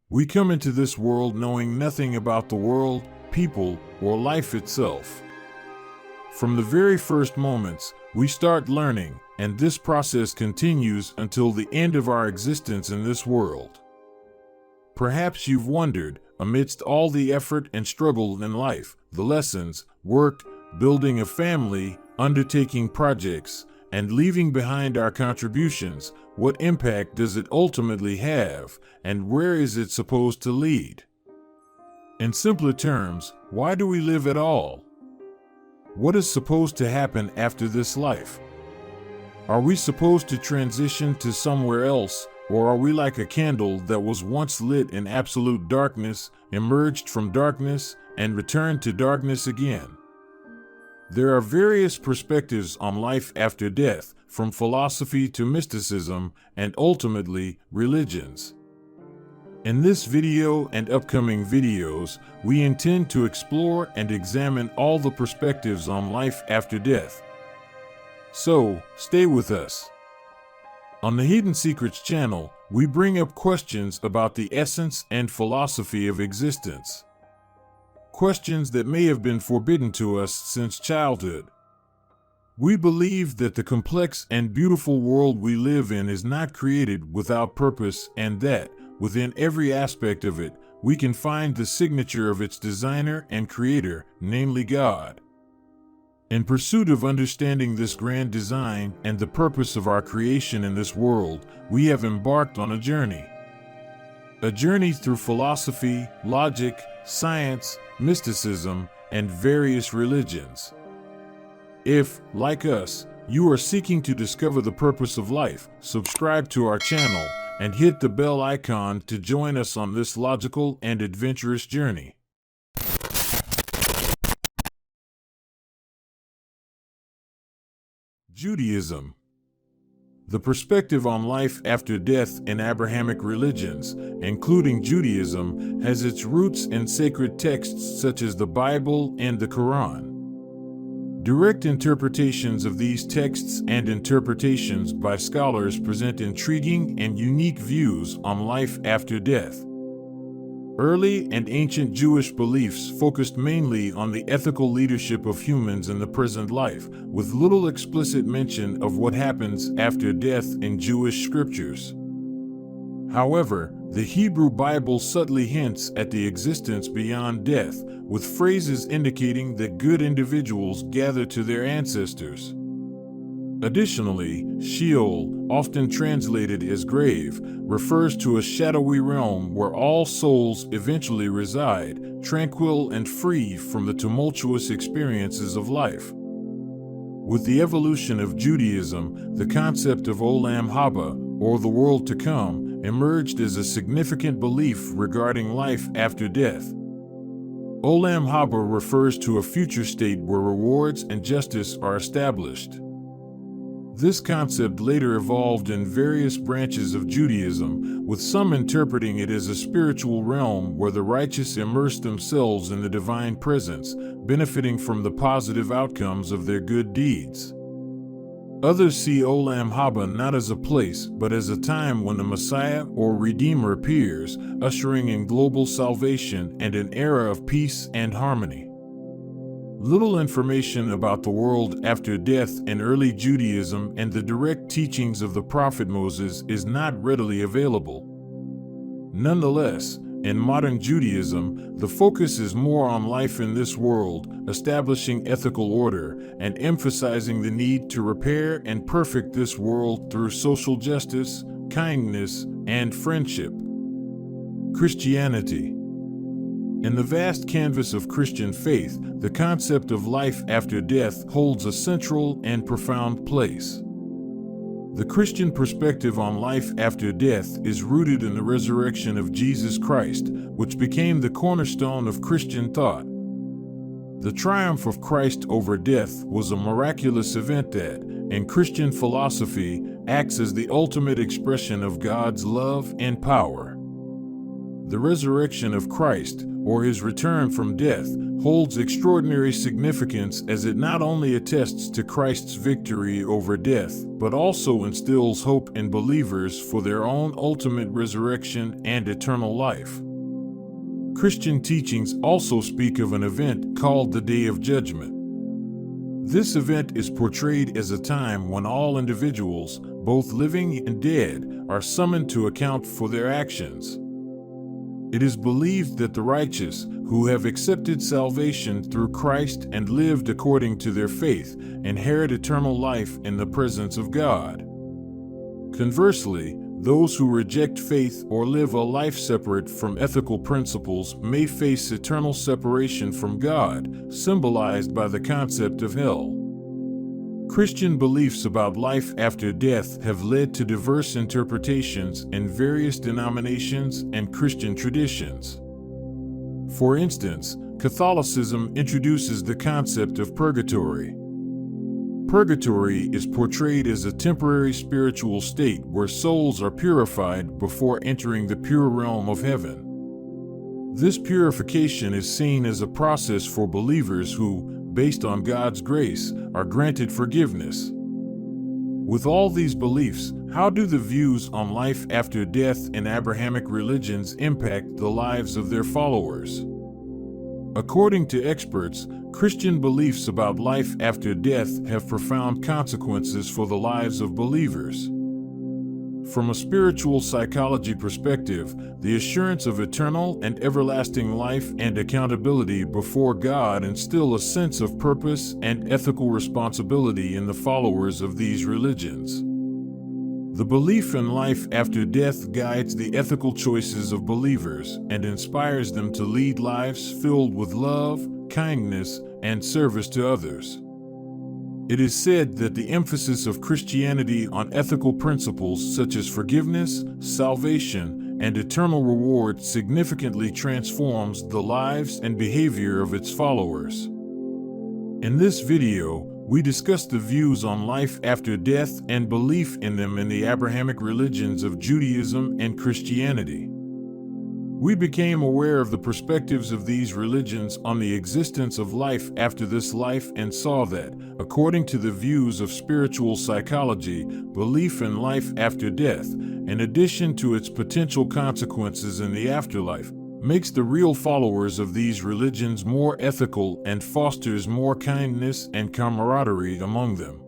We come into this world knowing nothing about the world, people, or life itself. From the very first moments, we start learning, and this process continues until the end of our existence in this world. Perhaps you've wondered, amidst all the effort and struggle in life, the lessons, work, building a family, undertaking projects, and leaving behind our contributions, what impact does it ultimately have, and where is it supposed to lead? In simpler terms, why do we live at all? What is supposed to happen after this life? Are we supposed to transition to somewhere else, or are we like a candle that was once lit in absolute darkness, emerged from darkness, and returned to darkness again? There are various perspectives on life after death, from philosophy to mysticism, and ultimately, religions. In this video and upcoming videos, we intend to explore and examine all the perspectives on life after death. So, stay with us. On the Hidden Secrets channel, we bring up questions about the essence and philosophy of existence. Questions that may have been forbidden to us since childhood. We believe that the complex and beautiful world we live in is not created without purpose, and that, within every aspect of it, we can find the signature of its designer and creator, namely God. In pursuit of understanding this grand design and the purpose of our creation in this world, we have embarked on a journey. A journey through philosophy, logic, science, mysticism, and various religions. If, like us, you are seeking to discover the purpose of life, subscribe to our channel and hit the bell icon to join us on this logical and adventurous journey. Judaism. The perspective on life after death in Abrahamic religions, including Judaism, has its roots in sacred texts such as the Bible and the Quran. Direct interpretations of these texts and interpretations by scholars present intriguing and unique views on life after death. Early and ancient Jewish beliefs focused mainly on the ethical leadership of humans in the present life, with little explicit mention of what happens after death in Jewish scriptures. However, the Hebrew Bible subtly hints at the existence beyond death, with phrases indicating that good individuals gather to their ancestors. Additionally, Sheol, often translated as grave, refers to a shadowy realm where all souls eventually reside, tranquil and free from the tumultuous experiences of life. With the evolution of Judaism, the concept of Olam Haba, or the world to come, emerged as a significant belief regarding life after death. Olam Haba refers to a future state where rewards and justice are established. This concept later evolved in various branches of Judaism, with some interpreting it as a spiritual realm where the righteous immerse themselves in the divine presence, benefiting from the positive outcomes of their good deeds. Others see Olam Haba not as a place, but as a time when the Messiah or Redeemer appears, ushering in global salvation and an era of peace and harmony. Little information about the world after death in early Judaism and the direct teachings of the prophet Moses is not readily available. Nonetheless, in modern Judaism, the focus is more on life in this world, establishing ethical order and emphasizing the need to repair and perfect this world through social justice, kindness, and friendship. Christianity. In the vast canvas of Christian faith, the concept of life after death holds a central and profound place. The Christian perspective on life after death is rooted in the resurrection of Jesus Christ, which became the cornerstone of Christian thought. The triumph of Christ over death was a miraculous event that, in Christian philosophy, acts as the ultimate expression of God's love and power. The resurrection of Christ, or his return from death, holds extraordinary significance as it not only attests to Christ's victory over death, but also instills hope in believers for their own ultimate resurrection and eternal life. Christian teachings also speak of an event called the Day of Judgment. This event is portrayed as a time when all individuals, both living and dead, are summoned to account for their actions. It is believed that the righteous, who have accepted salvation through Christ and lived according to their faith, inherit eternal life in the presence of God. Conversely, those who reject faith or live a life separate from ethical principles may face eternal separation from God, symbolized by the concept of hell. Christian beliefs about life after death have led to diverse interpretations in various denominations and Christian traditions. For instance, Catholicism introduces the concept of purgatory. Purgatory is portrayed as a temporary spiritual state where souls are purified before entering the pure realm of heaven. This purification is seen as a process for believers who, based on God's grace, are granted forgiveness. With all these beliefs, how do the views on life after death in Abrahamic religions impact the lives of their followers? According to experts, Christian beliefs about life after death have profound consequences for the lives of believers. From a spiritual psychology perspective, the assurance of eternal and everlasting life and accountability before God instill a sense of purpose and ethical responsibility in the followers of these religions. The belief in life after death guides the ethical choices of believers and inspires them to lead lives filled with love, kindness, and service to others. It is said that the emphasis of Christianity on ethical principles such as forgiveness, salvation, and eternal reward significantly transforms the lives and behavior of its followers. In this video, we discuss the views on life after death and belief in them in the Abrahamic religions of Judaism and Christianity. We became aware of the perspectives of these religions on the existence of life after this life and saw that, according to the views of spiritual psychology, belief in life after death, in addition to its potential consequences in the afterlife, makes the real followers of these religions more ethical and fosters more kindness and camaraderie among them.